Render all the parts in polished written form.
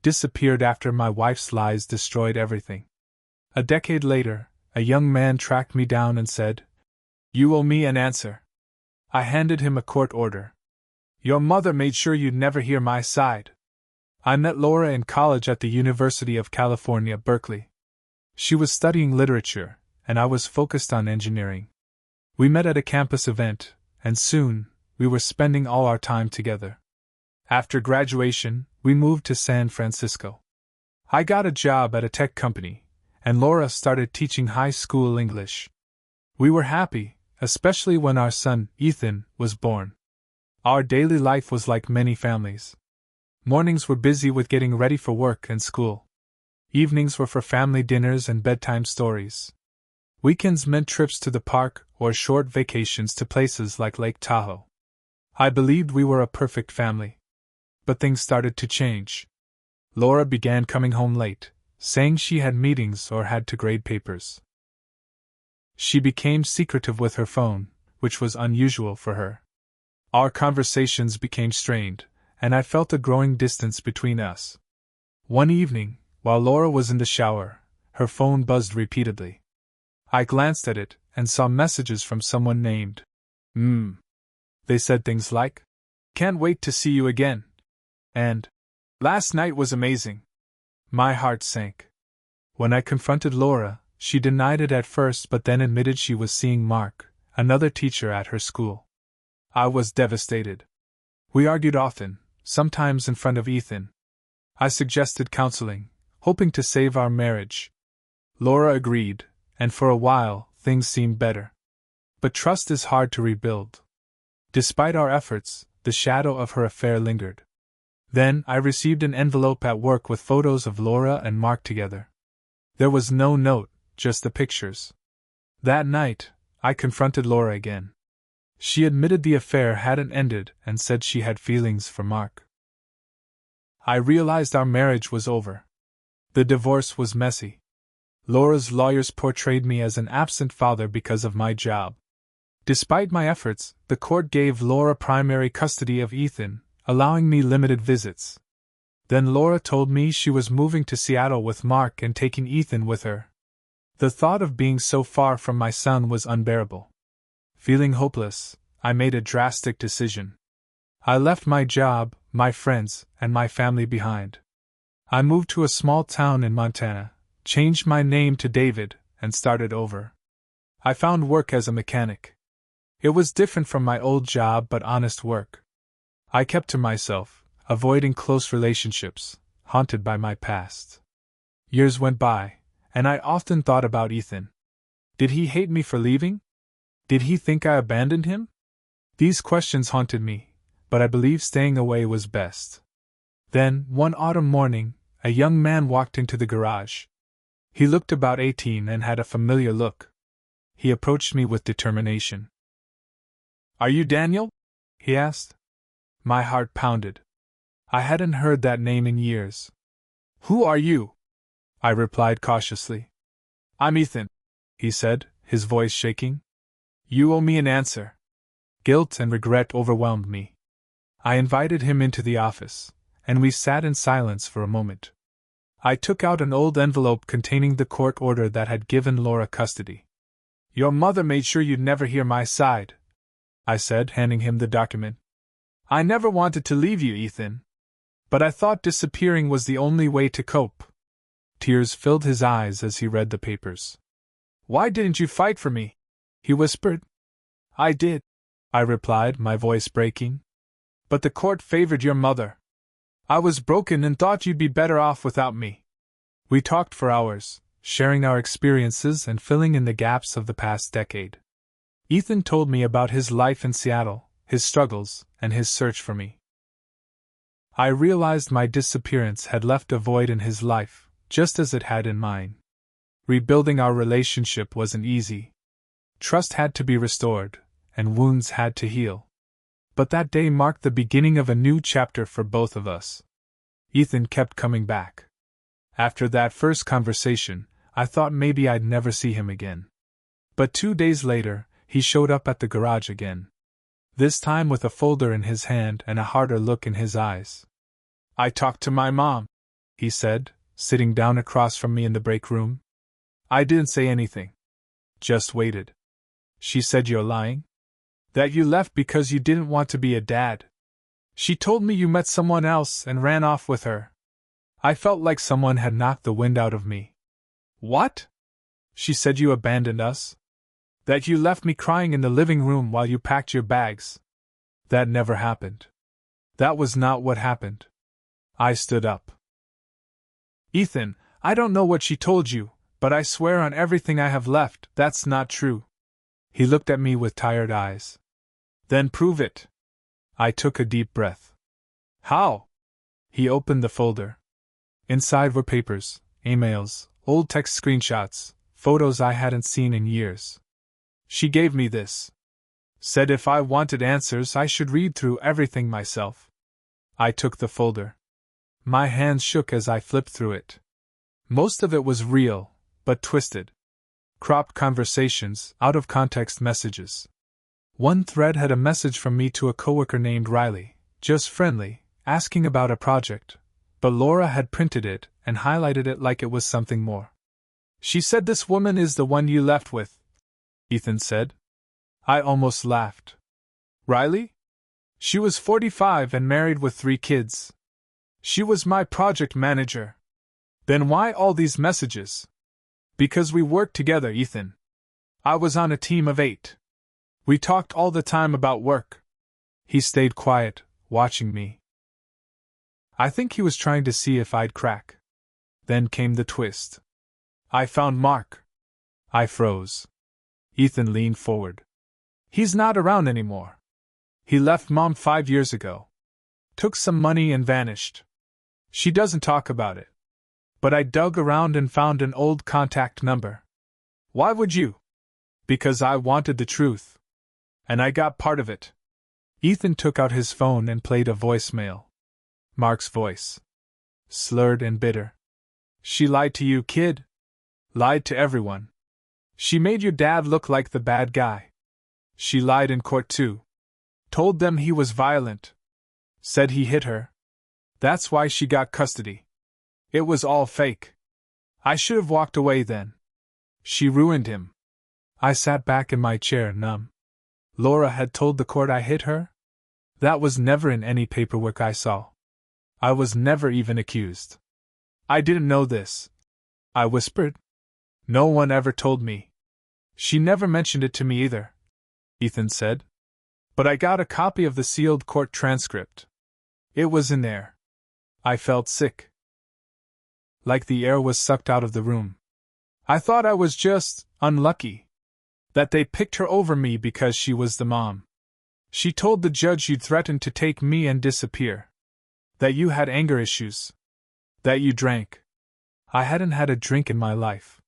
disappeared after my wife's lies destroyed everything. A decade later, a young man tracked me down and said, "You owe me an answer." I handed him a court order. "Your mother made sure you'd never hear my side." I met Laura in college at the University of California, Berkeley. She was studying literature, and I was focused on engineering. We met at a campus event, and soon, we were spending all our time together. After graduation, we moved to San Francisco. I got a job at a tech company, and Laura started teaching high school English. We were happy, especially when our son, Ethan, was born. Our daily life was like many families. Mornings were busy with getting ready for work and school. Evenings were for family dinners and bedtime stories. Weekends meant trips to the park or short vacations to places like Lake Tahoe. I believed we were a perfect family. But things started to change. Laura began coming home late, saying she had meetings or had to grade papers. She became secretive with her phone, which was unusual for her. Our conversations became strained, and I felt a growing distance between us. One evening, while Laura was in the shower, her phone buzzed repeatedly. I glanced at it and saw messages from someone named They said things like, "Can't wait to see you again," and "Last night was amazing." My heart sank. When I confronted Laura, she denied it at first but then admitted she was seeing Mark, another teacher at her school. I was devastated. We argued often, sometimes in front of Ethan. I suggested counseling, hoping to save our marriage. Laura agreed, and for a while, things seemed better. But trust is hard to rebuild. Despite our efforts, the shadow of her affair lingered. Then I received an envelope at work with photos of Laura and Mark together. There was no note, just the pictures. That night, I confronted Laura again. She admitted the affair hadn't ended and said she had feelings for Mark. I realized our marriage was over. The divorce was messy. Laura's lawyers portrayed me as an absent father because of my job. Despite my efforts, the court gave Laura primary custody of Ethan, allowing me limited visits. Then Laura told me she was moving to Seattle with Mark and taking Ethan with her. The thought of being so far from my son was unbearable. Feeling hopeless, I made a drastic decision. I left my job, my friends, and my family behind. I moved to a small town in Montana, changed my name to David, and started over. I found work as a mechanic. It was different from my old job but honest work. I kept to myself, avoiding close relationships, haunted by my past. Years went by, and I often thought about Ethan. Did he hate me for leaving? Did he think I abandoned him? These questions haunted me, but I believed staying away was best. Then, one autumn morning, a young man walked into the garage. He looked about 18 and had a familiar look. He approached me with determination. "Are you Daniel?" he asked. My heart pounded. I hadn't heard that name in years. "Who are you?" I replied cautiously. "I'm Ethan," he said, his voice shaking. "You owe me an answer." Guilt and regret overwhelmed me. I invited him into the office, and we sat in silence for a moment. I took out an old envelope containing the court order that had given Laura custody. "Your mother made sure you'd never hear my side," I said, handing him the document. "I never wanted to leave you, Ethan. But I thought disappearing was the only way to cope." Tears filled his eyes as he read the papers. "Why didn't you fight for me?" he whispered. "I did," I replied, my voice breaking. "But the court favored your mother. I was broken and thought you'd be better off without me." We talked for hours, sharing our experiences and filling in the gaps of the past decade. Ethan told me about his life in Seattle, his struggles, and his search for me. I realized my disappearance had left a void in his life, just as it had in mine. Rebuilding our relationship wasn't easy. Trust had to be restored, and wounds had to heal. But that day marked the beginning of a new chapter for both of us. Ethan kept coming back. After that first conversation, I thought maybe I'd never see him again. But 2 days later, he showed up at the garage again. This time with a folder in his hand and a harder look in his eyes. "I talked to my mom," he said, sitting down across from me in the break room. I didn't say anything. Just waited. She said you're lying? That you left because you didn't want to be a dad. She told me you met someone else and ran off with her. I felt like someone had knocked the wind out of me. What? She said you abandoned us? That you left me crying in the living room while you packed your bags. That never happened. That was not what happened. I stood up. Ethan, I don't know what she told you, but I swear on everything I have left, that's not true. He looked at me with tired eyes. Then prove it. I took a deep breath. How? He opened the folder. Inside were papers, emails, old text screenshots, photos I hadn't seen in years. She gave me this. Said if I wanted answers I should read through everything myself. I took the folder. My hands shook as I flipped through it. Most of it was real, but twisted. Cropped conversations, out-of-context messages. One thread had a message from me to a coworker named Riley, just friendly, asking about a project, but Laura had printed it and highlighted it like it was something more. She said this woman is the one you left with, Ethan said. I almost laughed. Riley? She was 45 and married with 3 kids. She was my project manager. Then why all these messages? Because we worked together, Ethan. I was on a team of 8. We talked all the time about work. He stayed quiet, watching me. I think he was trying to see if I'd crack. Then came the twist. I found Mark. I froze. Ethan leaned forward. He's not around anymore. He left Mom 5 years ago. Took some money and vanished. She doesn't talk about it. But I dug around and found an old contact number. Why would you? Because I wanted the truth. And I got part of it. Ethan took out his phone and played a voicemail. Mark's voice. Slurred and bitter. She lied to you, kid. Lied to everyone. She made your dad look like the bad guy. She lied in court too. Told them he was violent. Said he hit her. That's why she got custody. It was all fake. I should have walked away then. She ruined him. I sat back in my chair, numb. Laura had told the court I hit her? That was never in any paperwork I saw. I was never even accused. I didn't know this. I whispered. No one ever told me. She never mentioned it to me either, Ethan said. But I got a copy of the sealed court transcript. It was in there. I felt sick. Like the air was sucked out of the room. I thought I was just unlucky. That they picked her over me because she was the mom. She told the judge you'd threatened to take me and disappear. That you had anger issues. That you drank. I hadn't had a drink in my life.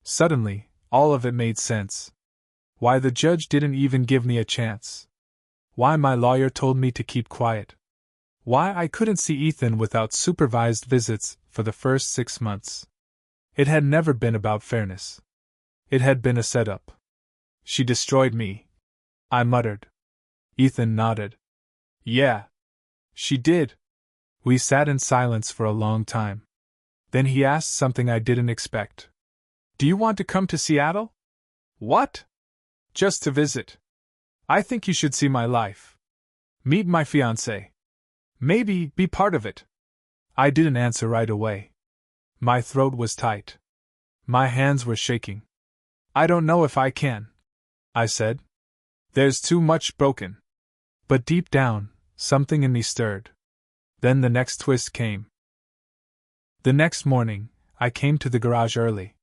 Suddenly, all of it made sense. Why the judge didn't even give me a chance. Why my lawyer told me to keep quiet. Why I couldn't see Ethan without supervised visits for the first 6 months. It had never been about fairness. It had been a setup. She destroyed me, I muttered. Ethan nodded. Yeah. She did. We sat in silence for a long time. Then he asked something I didn't expect. Do you want to come to Seattle? What? Just to visit. I think you should see my life. Meet my fiancée. Maybe be part of it. I didn't answer right away. My throat was tight. My hands were shaking. I don't know if I can, I said. There's too much broken. But deep down, something in me stirred. Then the next twist came. The next morning, I came to the garage early.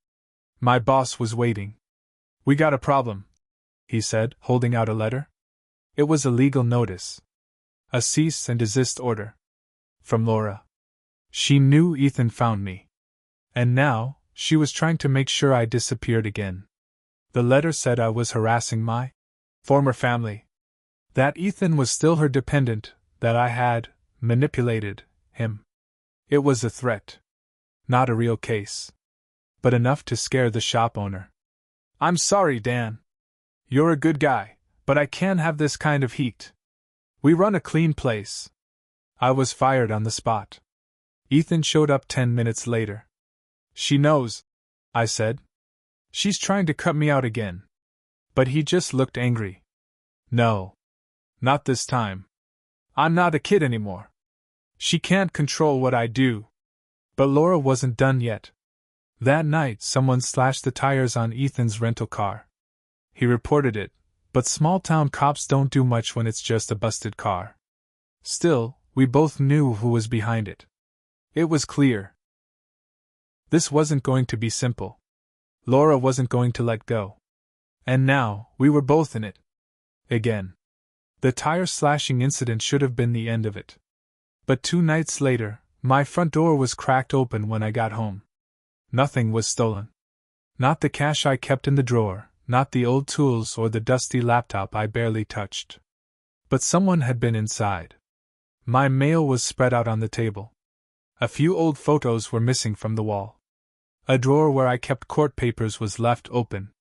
My boss was waiting. We got a problem, he said, holding out a letter. It was a legal notice. A cease and desist order. From Laura. She knew Ethan found me. And now, she was trying to make sure I disappeared again. The letter said I was harassing my former family. That Ethan was still her dependent, that I had manipulated him. It was a threat. Not a real case. But enough to scare the shop owner. I'm sorry, Dan. You're a good guy, but I can't have this kind of heat. We run a clean place. I was fired on the spot. Ethan showed up 10 minutes later. She knows, I said. She's trying to cut me out again. But he just looked angry. No. Not this time. I'm not a kid anymore. She can't control what I do. But Laura wasn't done yet. That night, someone slashed the tires on Ethan's rental car. He reported it, but small-town cops don't do much when it's just a busted car. Still, we both knew who was behind it. It was clear. This wasn't going to be simple. Laura wasn't going to let go. And now, we were both in it. Again. The tire-slashing incident should have been the end of it. But 2 nights later, my front door was cracked open when I got home. Nothing was stolen. Not the cash I kept in the drawer, not the old tools or the dusty laptop I barely touched. But someone had been inside. My mail was spread out on the table. A few old photos were missing from the wall. A drawer where I kept court papers was left open.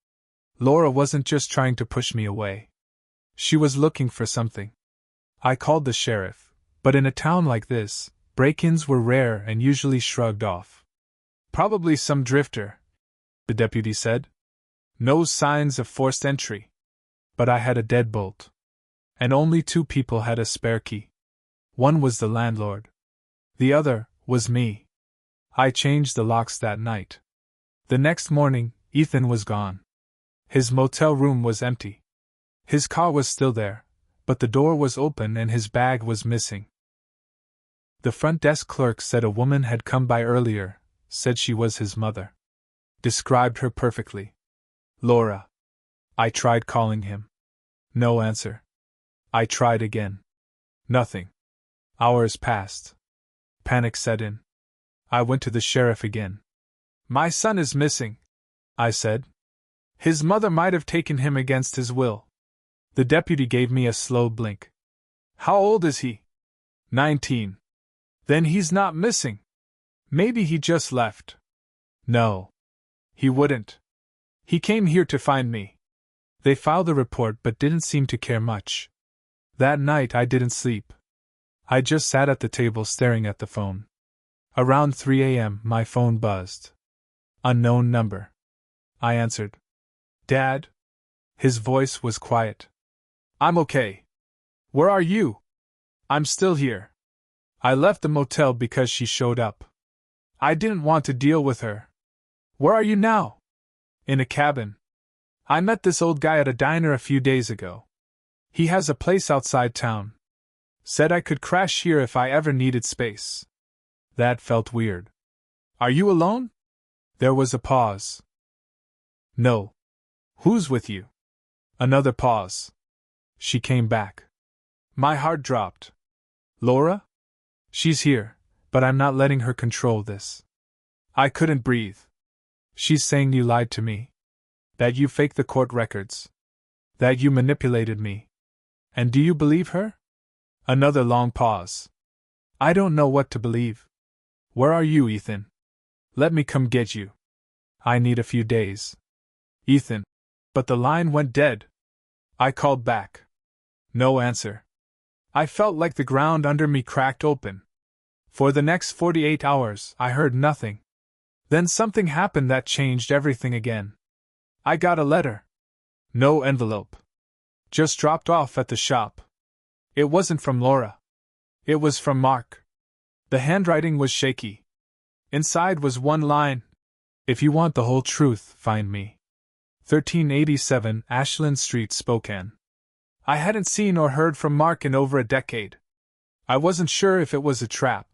Laura wasn't just trying to push me away. She was looking for something. I called the sheriff, but in a town like this, break-ins were rare and usually shrugged off. Probably some drifter, the deputy said. No signs of forced entry. But I had a deadbolt. And only 2 people had a spare key. One was the landlord. The other was me. I changed the locks that night. The next morning, Ethan was gone. His motel room was empty. His car was still there, but the door was open and his bag was missing. The front desk clerk said a woman had come by earlier, said she was his mother. Described her perfectly. Laura. I tried calling him. No answer. I tried again. Nothing. Hours passed. Panic set in. I went to the sheriff again. My son is missing, I said. His mother might have taken him against his will. The deputy gave me a slow blink. How old is he? 19. Then he's not missing. Maybe he just left. No. He wouldn't. He came here to find me. They filed a report but didn't seem to care much. That night I didn't sleep. I just sat at the table staring at the phone. Around 3 a.m. my phone buzzed. Unknown number. I answered. Dad? His voice was quiet. I'm okay. Where are you? I'm still here. I left the motel because she showed up. I didn't want to deal with her. Where are you now? In a cabin. I met this old guy at a diner a few days ago. He has a place outside town. Said I could crash here if I ever needed space. That felt weird. Are you alone? There was a pause. No. Who's with you? Another pause. She came back. My heart dropped. Laura? She's here, but I'm not letting her control this. I couldn't breathe. She's saying you lied to me. That you faked the court records. That you manipulated me. And do you believe her? Another long pause. I don't know what to believe. Where are you, Ethan? Let me come get you. I need a few days. Ethan. But the line went dead. I called back. No answer. I felt like the ground under me cracked open. For the next 48 hours, I heard nothing. Then something happened that changed everything again. I got a letter. No envelope. Just dropped off at the shop. It wasn't from Laura. It was from Mark. The handwriting was shaky. Inside was one line. If you want the whole truth, find me. 1387 Ashland Street, Spokane. I hadn't seen or heard from Mark in over a decade. I wasn't sure if it was a trap.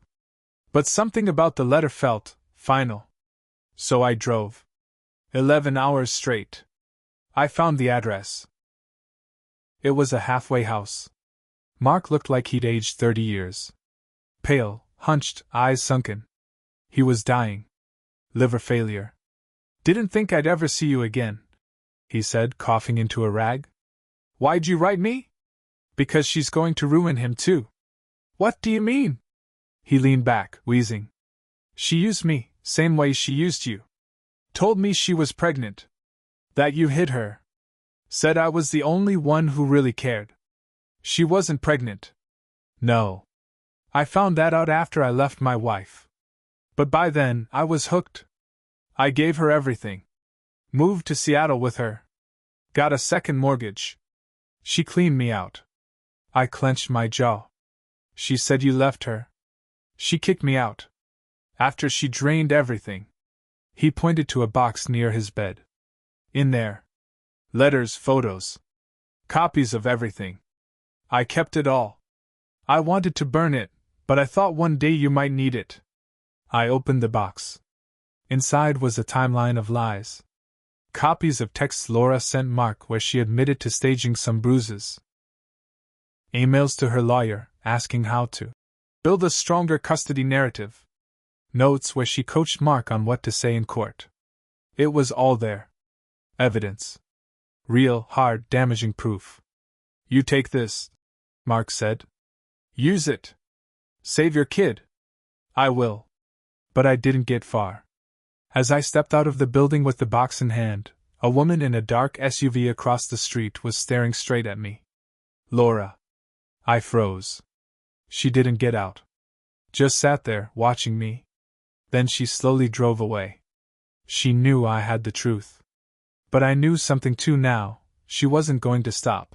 But something about the letter felt final. So I drove. 11 hours straight. I found the address. It was a halfway house. Mark looked like he'd aged 30 years. Pale, hunched, eyes sunken. He was dying. Liver failure. Didn't think I'd ever see you again, he said, coughing into a rag. Why'd you write me? Because she's going to ruin him too. What do you mean? He leaned back, wheezing. She used me, same way she used you. Told me she was pregnant. That you hid her. Said I was the only one who really cared. She wasn't pregnant. No. I found that out after I left my wife. But by then, I was hooked. I gave her everything. Moved to Seattle with her. Got a second mortgage. She cleaned me out. I clenched my jaw. She said you left her. She kicked me out. After she drained everything. He pointed to a box near his bed. In there. Letters, photos. Copies of everything. I kept it all. I wanted to burn it, but I thought one day you might need it. I opened the box. Inside was a timeline of lies. Copies of texts Laura sent Mark where she admitted to staging some bruises. Emails to her lawyer, asking how to build a stronger custody narrative. Notes where she coached Mark on what to say in court. It was all there. Evidence. Real, hard, damaging proof. You take this, Mark said. Use it. Save your kid. I will. But I didn't get far. As I stepped out of the building with the box in hand, a woman in a dark SUV across the street was staring straight at me. Laura. I froze. She didn't get out. Just sat there, watching me. Then she slowly drove away. She knew I had the truth. But I knew something too now. She wasn't going to stop.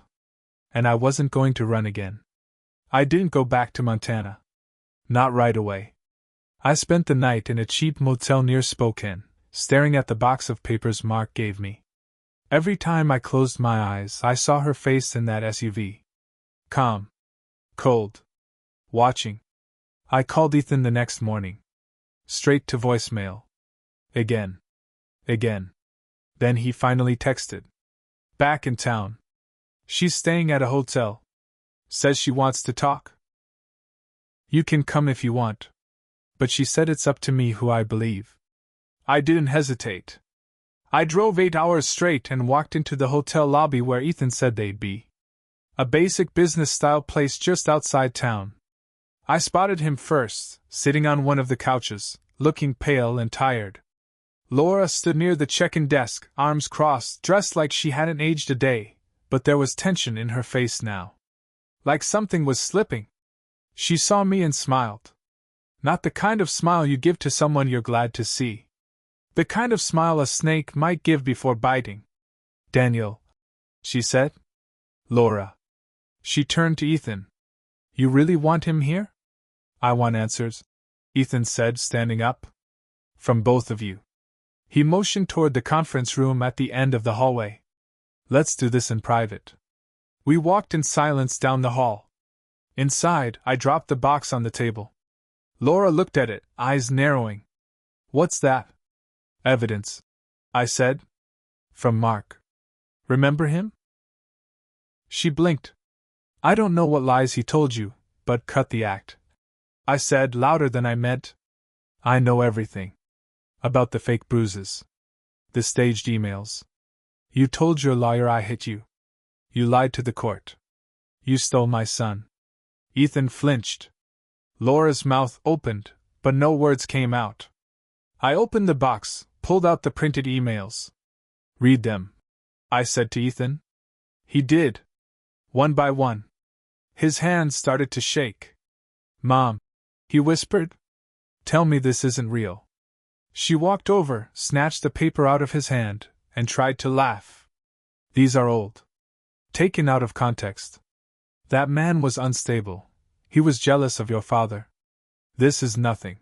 And I wasn't going to run again. I didn't go back to Montana. Not right away. I spent the night in a cheap motel near Spokane, staring at the box of papers Mark gave me. Every time I closed my eyes, I saw her face in that SUV. Calm. Cold. Watching. I called Ethan the next morning. Straight to voicemail. Again. Then he finally texted. Back in town. She's staying at a hotel. Says she wants to talk. You can come if you want. But she said it's up to me who I believe. I didn't hesitate. I drove 8 hours straight and walked into the hotel lobby where Ethan said they'd be. A basic business-style place just outside town. I spotted him first, sitting on one of the couches, looking pale and tired. Laura stood near the check-in desk, arms crossed, dressed like she hadn't aged a day, but there was tension in her face now. Like something was slipping. She saw me and smiled. Not the kind of smile you give to someone you're glad to see. The kind of smile a snake might give before biting. Daniel, she said. Laura. She turned to Ethan. You really want him here? I want answers, Ethan said, standing up. From both of you. He motioned toward the conference room at the end of the hallway. Let's do this in private. We walked in silence down the hall. Inside, I dropped the box on the table. Laura looked at it, eyes narrowing. What's that? Evidence, I said. From Mark. Remember him? She blinked. I don't know what lies he told you, but cut the act. I said, louder than I meant. I know everything. About the fake bruises. The staged emails. You told your lawyer I hit you. You lied to the court. You stole my son. Ethan flinched. Laura's mouth opened, but no words came out. I opened the box, pulled out the printed emails. Read them, I said to Ethan. He did. One by one. His hands started to shake. Mom, he whispered. Tell me this isn't real. She walked over, snatched the paper out of his hand, and tried to laugh. These are old. Taken out of context. That man was unstable. He was jealous of your father. This is nothing.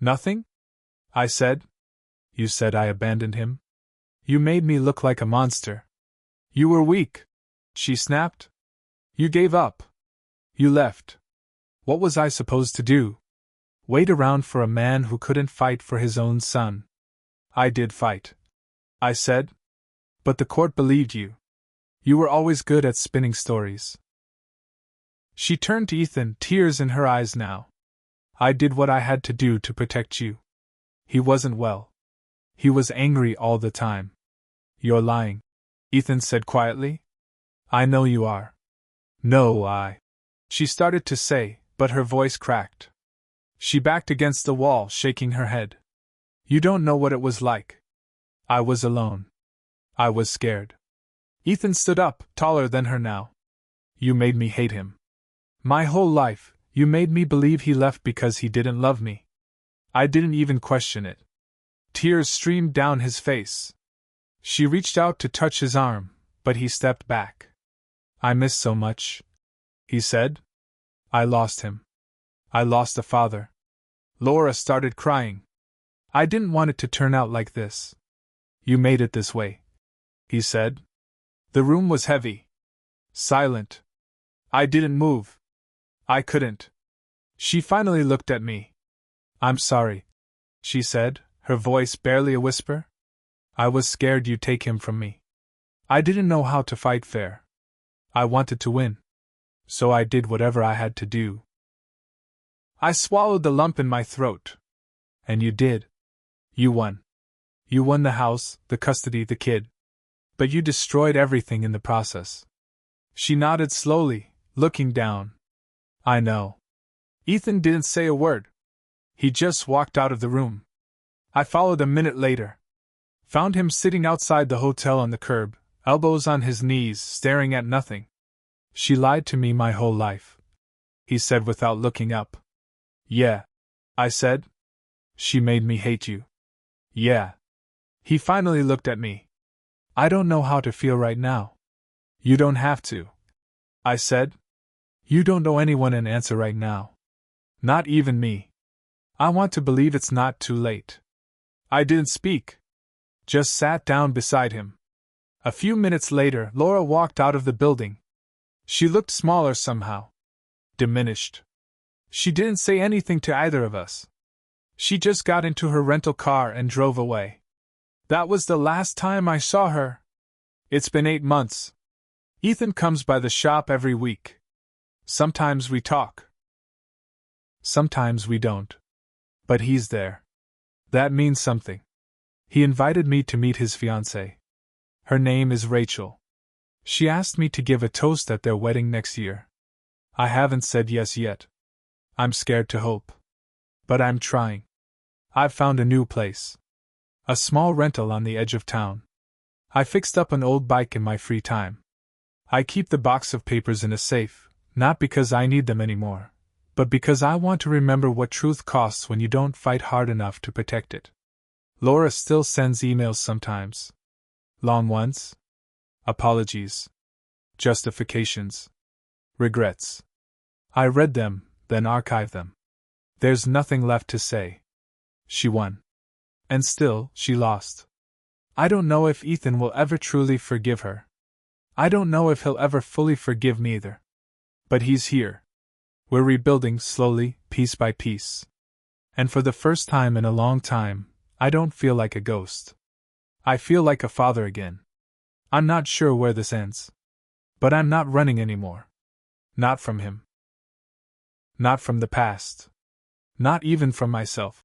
Nothing? I said. You said I abandoned him. You made me look like a monster. You were weak, she snapped. You gave up. You left. What was I supposed to do? Wait around for a man who couldn't fight for his own son. I did fight, I said. But the court believed you. You were always good at spinning stories. She turned to Ethan, tears in her eyes now. I did what I had to do to protect you. He wasn't well. He was angry all the time. You're lying, Ethan said quietly. I know you are. No, she started to say, but her voice cracked. She backed against the wall, shaking her head. You don't know what it was like. I was alone. I was scared. Ethan stood up, taller than her now. You made me hate him. My whole life, you made me believe he left because he didn't love me. I didn't even question it. Tears streamed down his face. She reached out to touch his arm, but he stepped back. I miss so much, he said. I lost him. I lost a father. Laura started crying. I didn't want it to turn out like this. You made it this way, he said. The room was heavy. Silent. I didn't move. I couldn't. She finally looked at me. I'm sorry, she said, her voice barely a whisper. I was scared you'd take him from me. I didn't know how to fight fair. I wanted to win. So I did whatever I had to do. I swallowed the lump in my throat. And you did. You won. You won the house, the custody, the kid. But you destroyed everything in the process. She nodded slowly, looking down. I know. Ethan didn't say a word. He just walked out of the room. I followed a minute later. Found him sitting outside the hotel on the curb, elbows on his knees, staring at nothing. She lied to me my whole life, he said without looking up. Yeah, I said. She made me hate you. Yeah. He finally looked at me. I don't know how to feel right now. You don't have to, I said. You don't owe anyone an answer right now. Not even me. I want to believe it's not too late. I didn't speak. Just sat down beside him. A few minutes later, Laura walked out of the building. She looked smaller somehow. Diminished. She didn't say anything to either of us. She just got into her rental car and drove away. That was the last time I saw her. It's been 8 months. Ethan comes by the shop every week. Sometimes we talk. Sometimes we don't. But he's there. That means something. He invited me to meet his fiancée. Her name is Rachel. She asked me to give a toast at their wedding next year. I haven't said yes yet. I'm scared to hope. But I'm trying. I've found a new place. A small rental on the edge of town. I fixed up an old bike in my free time. I keep the box of papers in a safe, not because I need them anymore, but because I want to remember what truth costs when you don't fight hard enough to protect it. Laura still sends emails sometimes. Long ones. Apologies. Justifications. Regrets. I read them, then archive them. There's nothing left to say. She won. And still, she lost. I don't know if Ethan will ever truly forgive her. I don't know if he'll ever fully forgive me either. But he's here. We're rebuilding slowly, piece by piece. And for the first time in a long time, I don't feel like a ghost. I feel like a father again. I'm not sure where this ends. But I'm not running anymore. Not from him. Not from the past. Not even from myself.